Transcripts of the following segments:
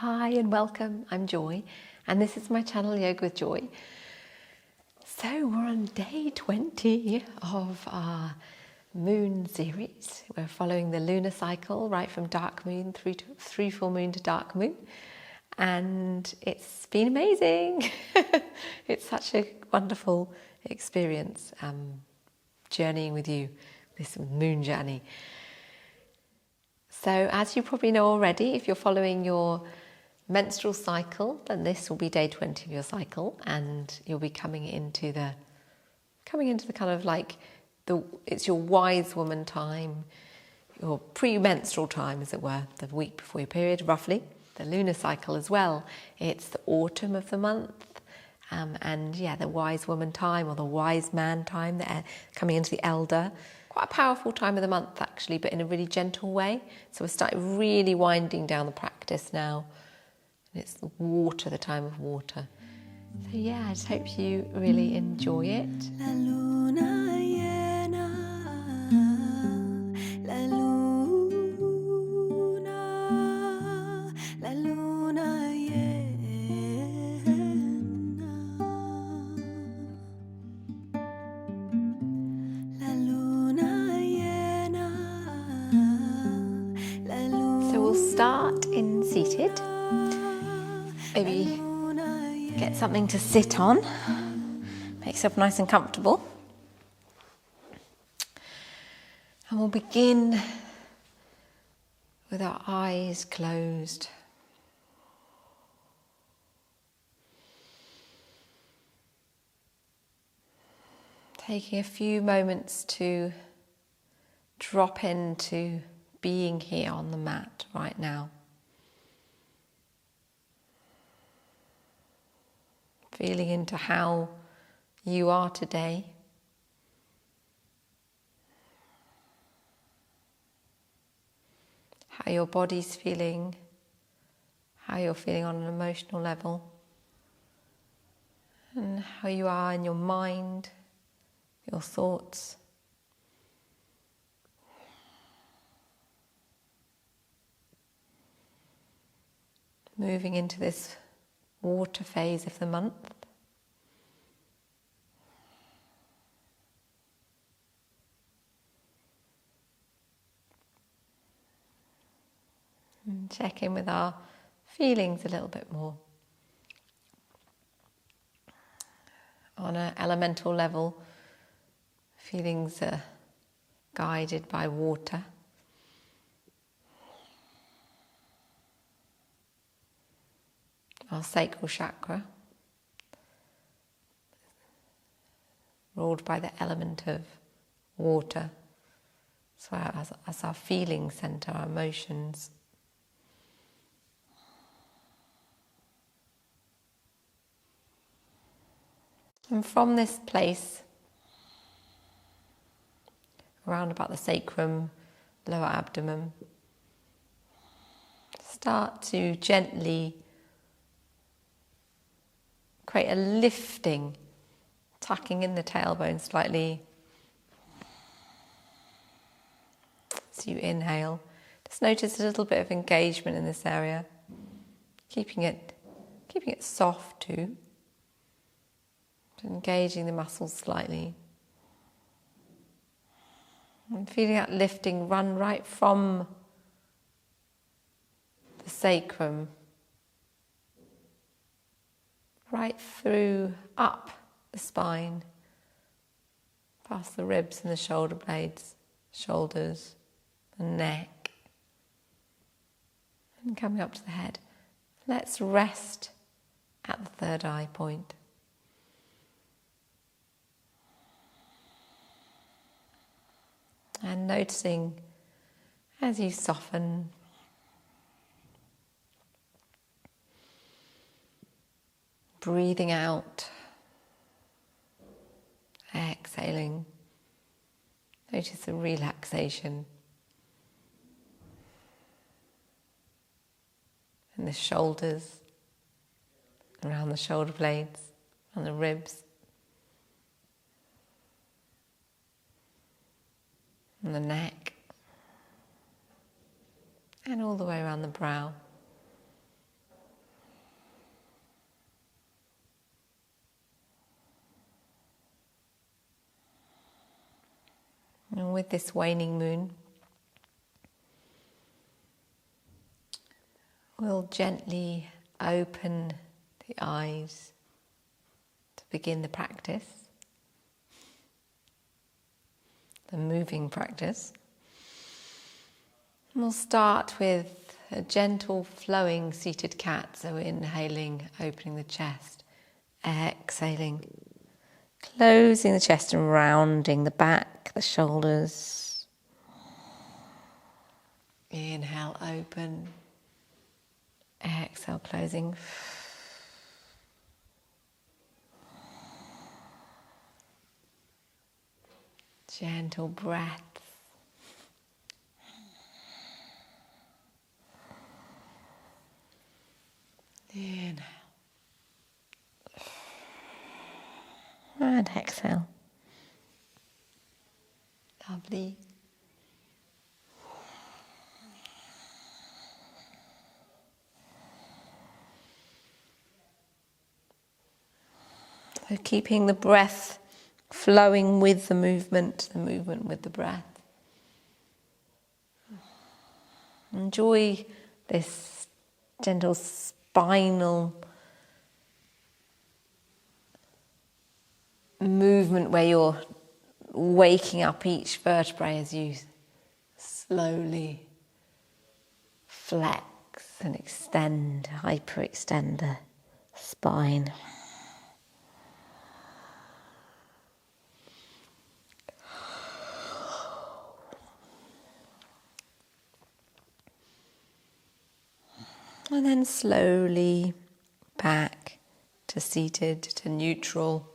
Hi and welcome, I'm Joy and this is my channel Yoga with Joy. So we're on day 20 of our moon series. We're following the lunar cycle right from dark moon through full moon to dark moon, and it's been amazing. It's such a wonderful experience journeying with you, this moon journey. So as you probably know already, if you're following your menstrual cycle, then this will be day 20 of your cycle, and you'll be coming into the kind of like it's your wise woman time, your pre-menstrual time, as it were, the week before your period, roughly. The lunar cycle as well. It's the autumn of the month, and yeah, the wise woman time or the wise man time. They're coming into the elder. Quite a powerful time of the month actually, but in a really gentle way. So we're starting really winding down the practice now. And it's the water, the time of water. So yeah, I just hope you really enjoy it. La luna llena, la luna, la luna llena, la luna llena, la luna. So we'll start in seated. Maybe get something to sit on, make yourself nice and comfortable. And we'll begin with our eyes closed. Taking a few moments to drop into being here on the mat right now. Feeling into how you are today. How your body's feeling, how you're feeling on an emotional level, and how you are in your mind, your thoughts. Moving into this water phase of the month. And check in with our feelings a little bit more. On an elemental level, feelings are guided by water. Our sacral chakra, ruled by the element of water, so as our feeling centre, our emotions. And from this place, around about the sacrum, lower abdomen, start to gently create a lifting, tucking in the tailbone slightly. As you inhale, just notice a little bit of engagement in this area, keeping it soft too, engaging the muscles slightly, and feeling that lifting run right from the sacrum right through up the spine, past the ribs and the shoulder blades, shoulders, the neck, and coming up to the head. Let's rest at the third eye point. And noticing as you soften, breathing out, exhaling. Notice the relaxation in the shoulders, around the shoulder blades, and the ribs, and the neck, and all the way around the brow. And with this waning moon, we'll gently open the eyes to begin the practice, the moving practice. And we'll start with a gentle flowing seated cat. So inhaling, opening the chest, exhaling, closing the chest and rounding the back, the shoulders. Inhale, open. Exhale, closing. Gentle breath. Inhale. And exhale. Lovely. So keeping the breath flowing with the movement with the breath. Enjoy this gentle spinal movement where you're waking up each vertebrae as you slowly flex and extend, hyperextend the spine. And then slowly back to seated, to neutral.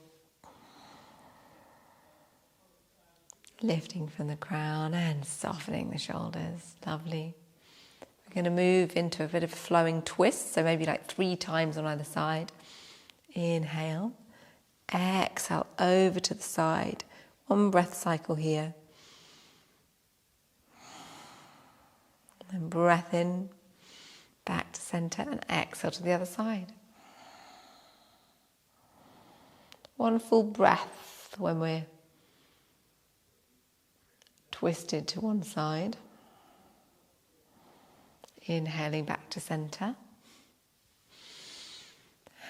Lifting from the crown and softening the shoulders. Lovely. We're going to move into a bit of flowing twist, so maybe like 3 times on either side. Inhale. Exhale over to the side. 1 breath cycle here. And breath in. Back to center and exhale to the other side. 1 full breath when we're twisted to one side. Inhaling back to center.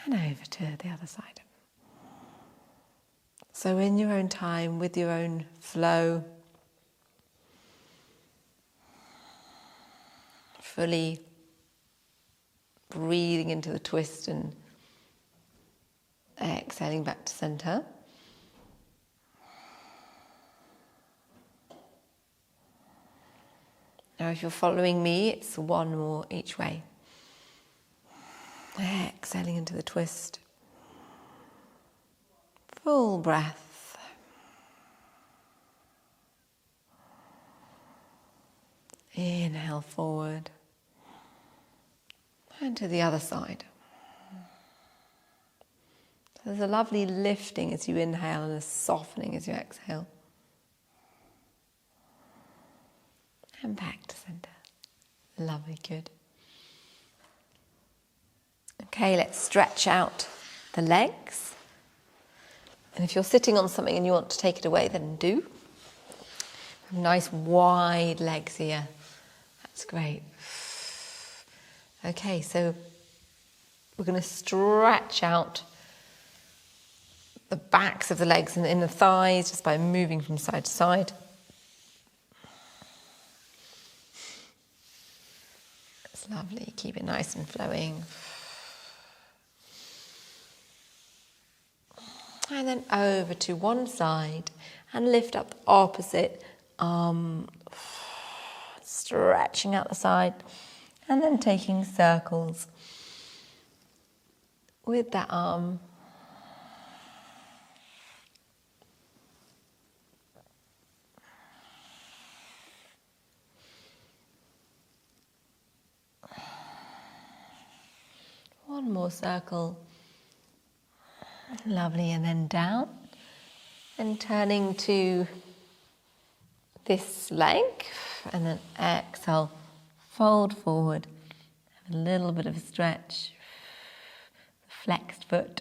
And over to the other side. So in your own time, with your own flow, fully breathing into the twist and exhaling back to center. Now if you're following me, it's 1 more each way. Exhaling into the twist. Full breath. Inhale forward. And to the other side. So there's a lovely lifting as you inhale and a softening as you exhale. And back to center. Lovely, good. Okay, let's stretch out the legs. And if you're sitting on something and you want to take it away, then do. Nice wide legs here. That's great. Okay, so we're going to stretch out the backs of the legs and the inner thighs just by moving from side to side. That's lovely. Keep it nice and flowing. And then over to one side and lift up the opposite arm. Stretching out the side. And then taking circles with that arm. One more circle. Lovely, and then down. And turning to this leg, and then exhale. Fold forward, have a little bit of a stretch, flexed foot.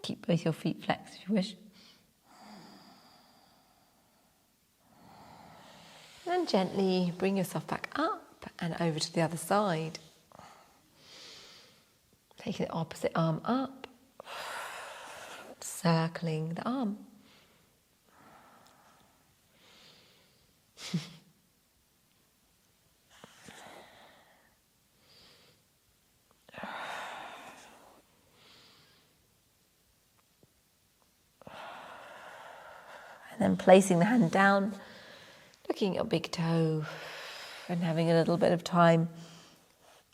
Keep both your feet flexed if you wish. And gently bring yourself back up and over to the other side. Taking the opposite arm up, circling the arm. And then placing the hand down, looking at your big toe and having a little bit of time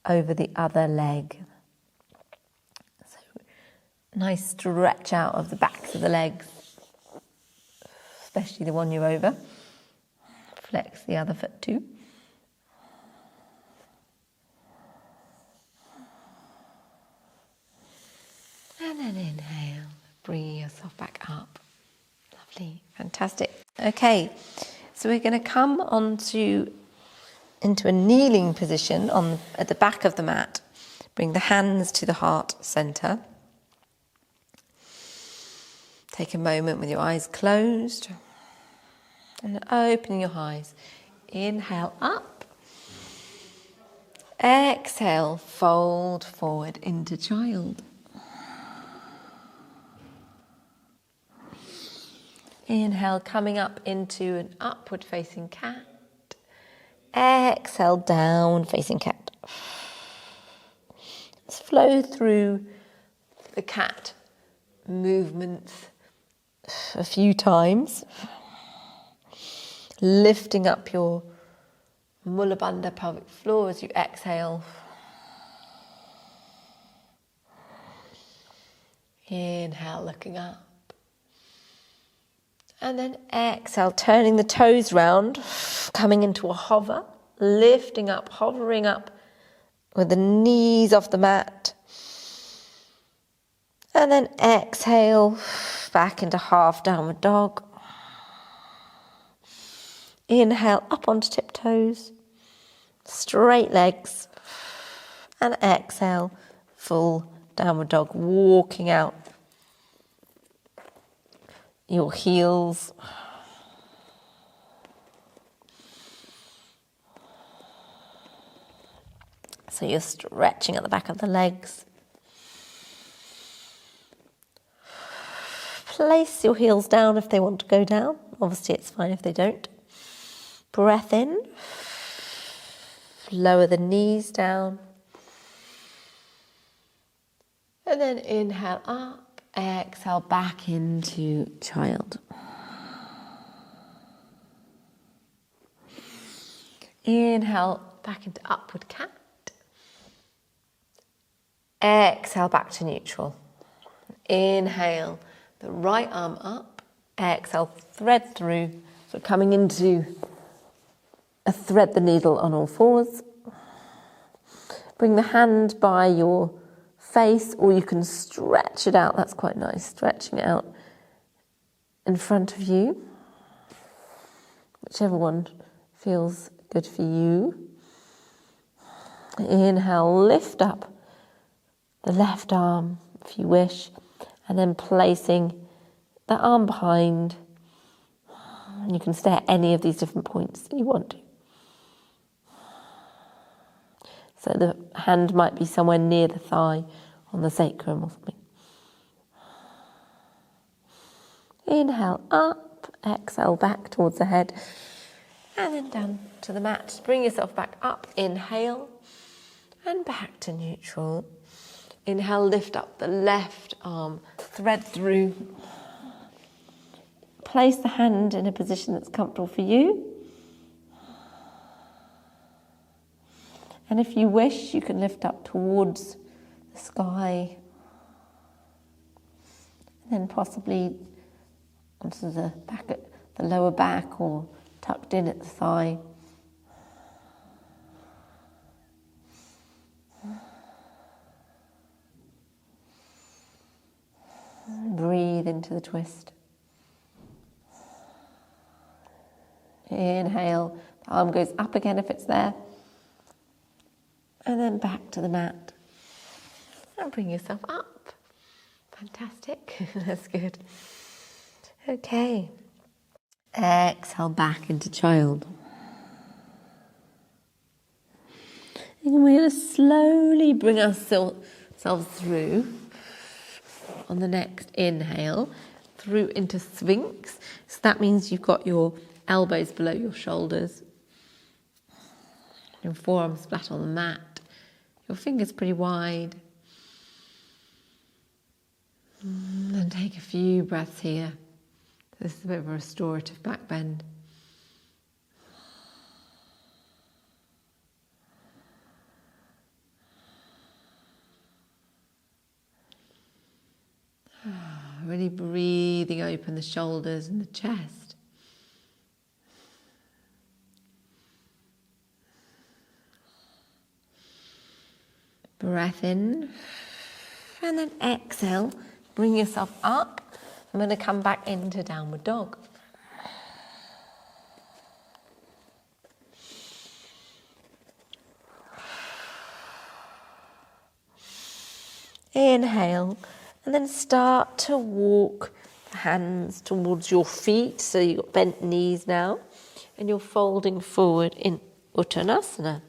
over the other leg. So nice stretch out of the backs of the legs, especially the one you're over. Flex the other foot too. And then inhale, bringing yourself back up. Lovely, fantastic. Okay, so we're going to come into a kneeling position at the back of the mat. Bring the hands to the heart center. Take a moment with your eyes closed and opening your eyes. Inhale up. Exhale, fold forward into child. Inhale, coming up into an upward facing cat. Exhale, down facing cat. Let's flow through the cat movements a few times. Lifting up your Mula Bandha pelvic floor as you exhale. Inhale, looking up. And then exhale, turning the toes round, coming into a hover, lifting up, hovering up with the knees off the mat. And then exhale, back into half downward dog. Inhale, up onto tiptoes, straight legs. And exhale, full downward dog, walking out your heels. So you're stretching at the back of the legs. Place your heels down if they want to go down. Obviously it's fine if they don't. Breath in. Lower the knees down. And then inhale up. Exhale back into child. Inhale back into upward cat. Exhale back to neutral. Inhale the right arm up. Exhale, thread through. So coming into a thread the needle on all fours. Bring the hand by your face, or you can stretch it out. That's quite nice, stretching it out in front of you. Whichever one feels good for you. Inhale, lift up the left arm if you wish, and then placing the arm behind. And you can stay at any of these different points that you want to. So the hand might be somewhere near the thigh, on the sacrum or something. Inhale up, exhale back towards the head, and then down to the mat. Bring yourself back up, inhale, and back to neutral. Inhale, lift up the left arm, thread through. Place the hand in a position that's comfortable for you. And if you wish, you can lift up towards the sky. And then possibly onto the back, at the lower back, or tucked in at the thigh. Breathe into the twist. Inhale, the arm goes up again if it's there. And then back to the mat. And bring yourself up. Fantastic. That's good. Okay. Exhale back into child. And we're going to slowly bring ourselves through on the next inhale, through into sphinx. So that means you've got your elbows below your shoulders, your forearms flat on the mat, your fingers pretty wide. And take a few breaths here. This is a bit of a restorative back bend. Really breathing open the shoulders and the chest. Breath in, and then exhale. Bring yourself up. I'm going to come back into downward dog. Inhale, and then start to walk the hands towards your feet. So you've got bent knees now, and you're folding forward in Uttanasana.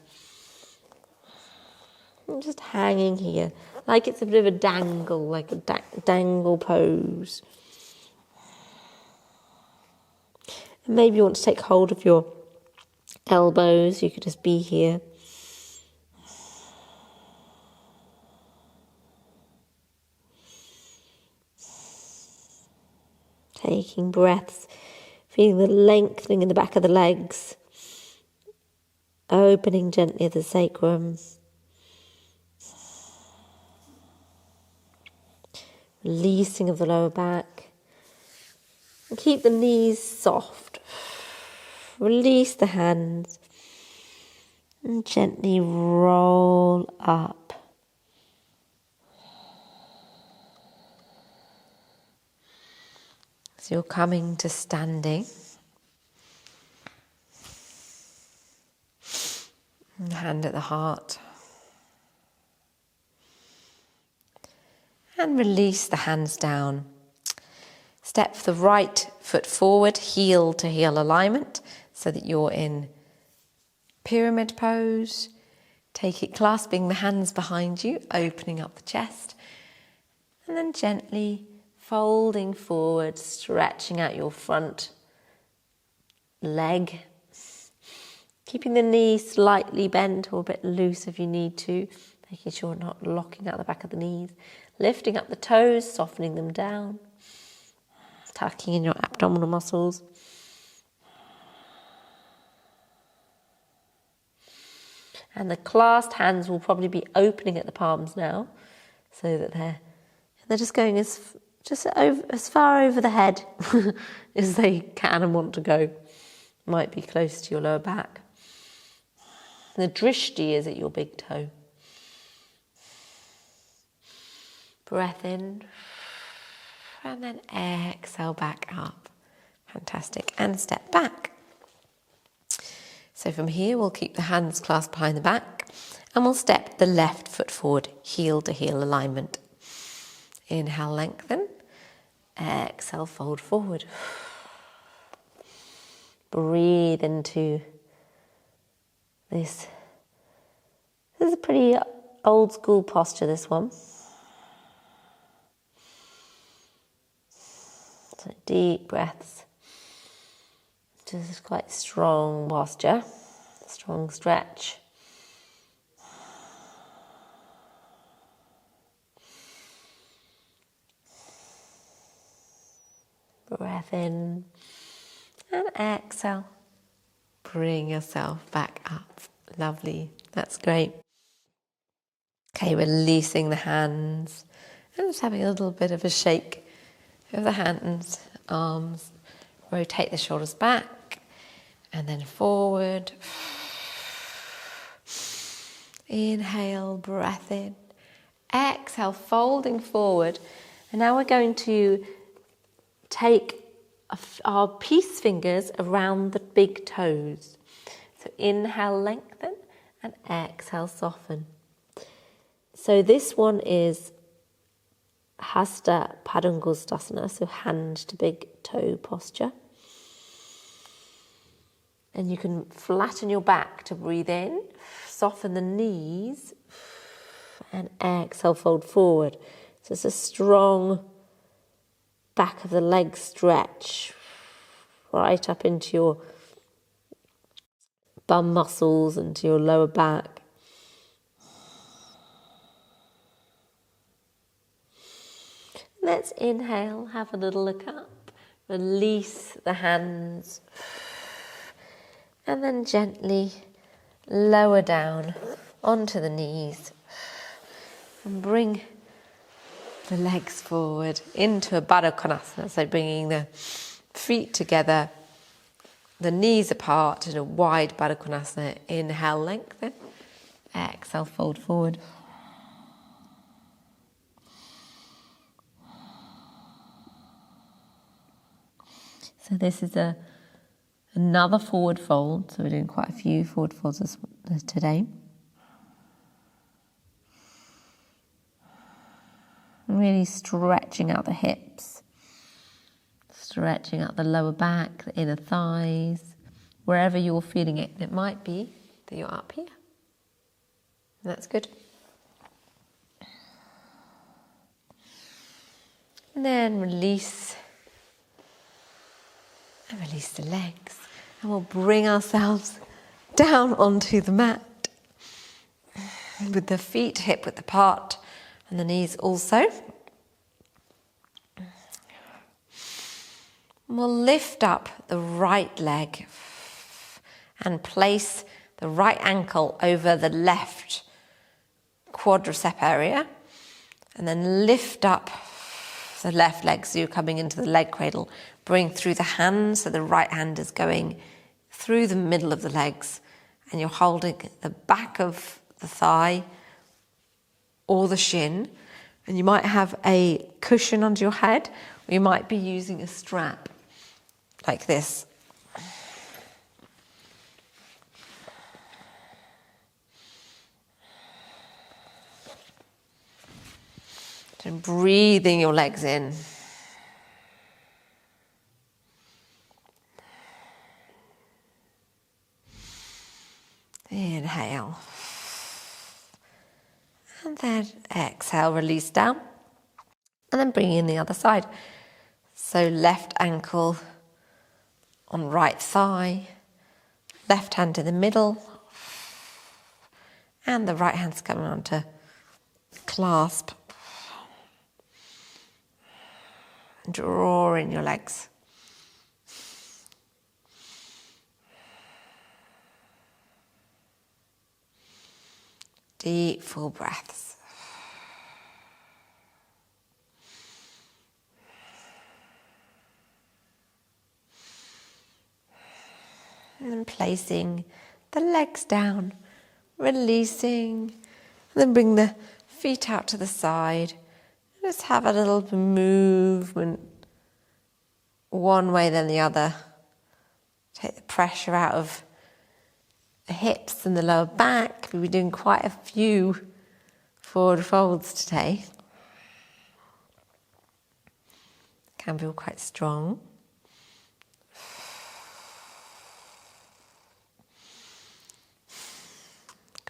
I'm just hanging here, like it's a bit of a dangle, like a dangle pose. And maybe you want to take hold of your elbows. You could just be here. Taking breaths, feeling the lengthening in the back of the legs, opening gently the sacrum, releasing of the lower back, and keep the knees soft. Release the hands and gently roll up. So you're coming to standing. And hand at the heart. And release the hands down. Step the right foot forward, heel to heel alignment, so that you're in pyramid pose. Take it clasping the hands behind you, opening up the chest. And then gently folding forward, stretching out your front leg. Keeping the knee slightly bent or a bit loose if you need to. Making sure you're not locking out the back of the knees. Lifting up the toes, softening them down. Tucking in your abdominal muscles. And the clasped hands will probably be opening at the palms now, so that they're just going as far over the head as they can and want to go. Might be close to your lower back. The drishti is at your big toe. Breath in, and then exhale back up. Fantastic. And step back. So from here, we'll keep the hands clasped behind the back, and we'll step the left foot forward, heel to heel alignment. Inhale, lengthen. Exhale, fold forward. Breathe into this. This is a pretty old school posture, this one. So deep breaths. This is quite strong posture, strong stretch. Breath in and exhale. Bring yourself back up. Lovely, that's great. Okay, releasing the hands and just having a little bit of a shake of the hands, arms. Rotate the shoulders back and then forward. Inhale, breath in. Exhale, folding forward. And now we're going to take our peace fingers around the big toes. So inhale, lengthen, and exhale, soften. So this one is Hasta Padangusthasana, so hand to big toe posture. And you can flatten your back to breathe in, soften the knees and exhale, fold forward. So it's a strong back of the leg stretch right up into your bum muscles and to your lower back. Let's inhale, have a little look up, release the hands, and then gently lower down onto the knees and bring the legs forward into a Baddha Konasana, so bringing the feet together, the knees apart in a wide Baddha Konasana. Inhale, lengthen, exhale, fold forward. So this is another forward fold, so we're doing quite a few forward folds today. Really stretching out the hips, stretching out the lower back, the inner thighs, wherever you're feeling it. It might be that you're up here. That's good. And then release the legs, and we'll bring ourselves down onto the mat with the feet hip width apart and the knees also. We'll lift up the right leg and place the right ankle over the left quadricep area, and then lift up the left leg, so you're coming into the leg cradle. Bring through the hands, so the right hand is going through the middle of the legs, and you're holding the back of the thigh or the shin, and you might have a cushion under your head, or you might be using a strap like this. And breathing your legs in. Inhale. And then exhale, release down. And then bring in the other side. So left ankle on right thigh, left hand in the middle, and the right hand's coming on to clasp. Draw in your legs. Deep, full breaths. And then placing the legs down, releasing, and then bring the feet out to the side. Just have a little movement one way then the other. Take the pressure out of the hips and the lower back. We'll be doing quite a few forward folds today. Can feel quite strong.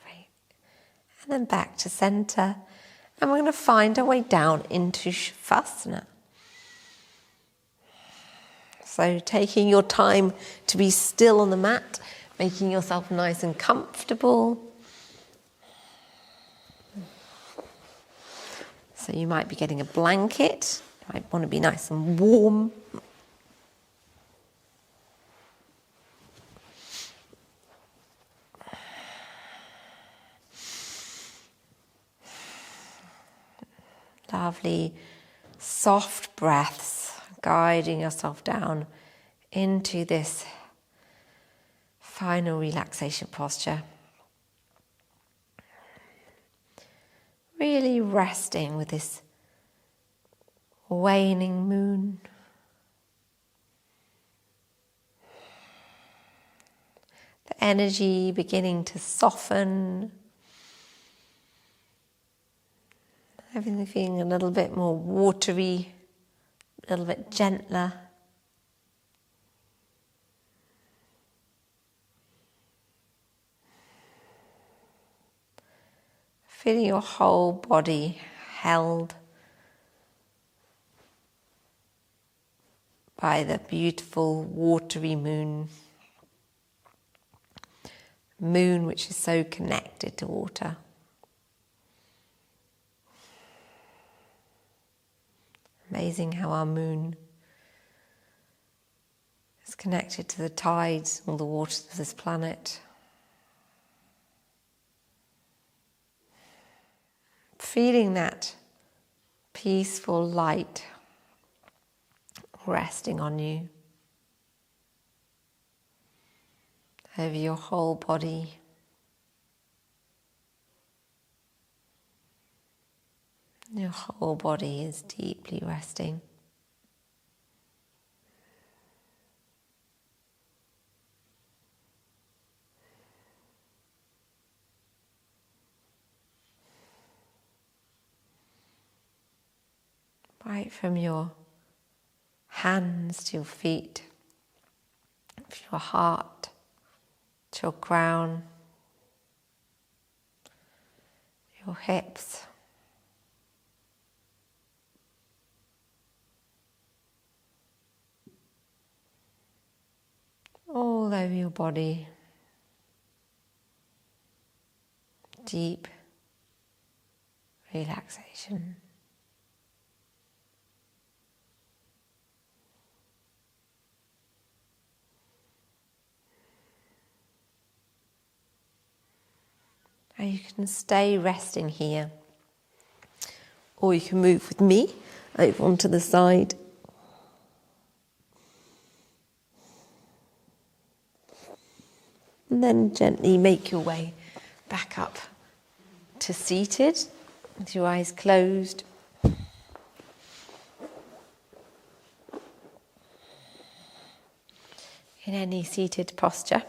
Great. And then back to center. And we're going to find our way down into Savasana. So taking your time to be still on the mat, making yourself nice and comfortable. So you might be getting a blanket. You might want to be nice and warm. Lovely, soft breaths, guiding yourself down into this final relaxation posture. Really resting with this waning moon. The energy beginning to soften. Everything feeling a little bit more watery, a little bit gentler. Feeling your whole body held by the beautiful watery moon. Moon which is so connected to water. Amazing how our moon is connected to the tides, all the waters of this planet. Feeling that peaceful light resting on you, over your whole body. Your whole body is deeply resting. Right from your hands to your feet, to your heart, to your crown, your hips, all over your body. Deep relaxation. Now you can stay resting here, or you can move with me over onto the side. And then gently make your way back up to seated, with your eyes closed. In any seated posture.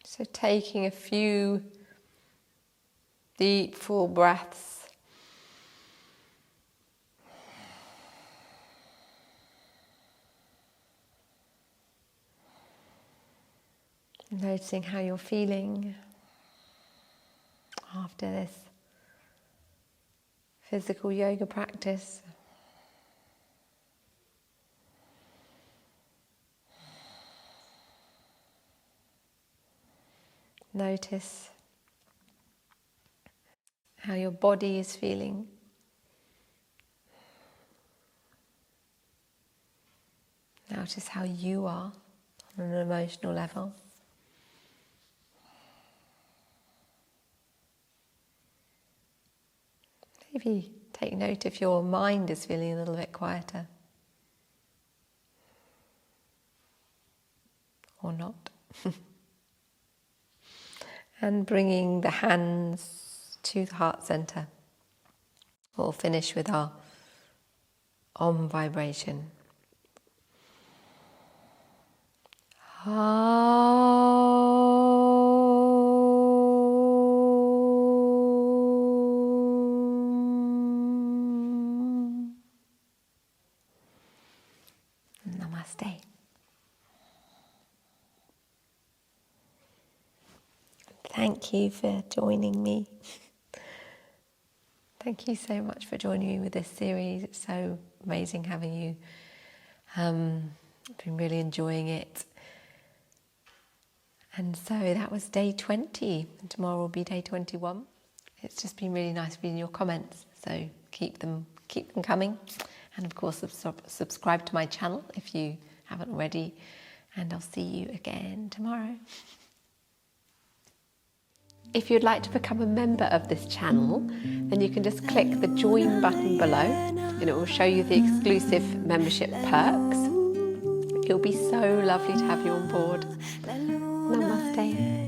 So taking a few deep, full breaths. Noticing how you're feeling after this physical yoga practice. Notice how your body is feeling. Notice how you are on an emotional level. Maybe take note if your mind is feeling a little bit quieter. Or not. And bringing the hands to the heart center. We'll finish with our Om vibration. Namaste. Thank you for joining me. Thank you so much for joining me with this series. It's so amazing having you. I've been really enjoying it. And so that was day 20, and tomorrow will be day 21. It's just been really nice reading your comments, so keep them coming. And of course, subscribe to my channel if you haven't already, and I'll see you again tomorrow. If you'd like to become a member of this channel, then you can just click the join button below and it will show you the exclusive membership perks. It'll be so lovely to have you on board. Namaste.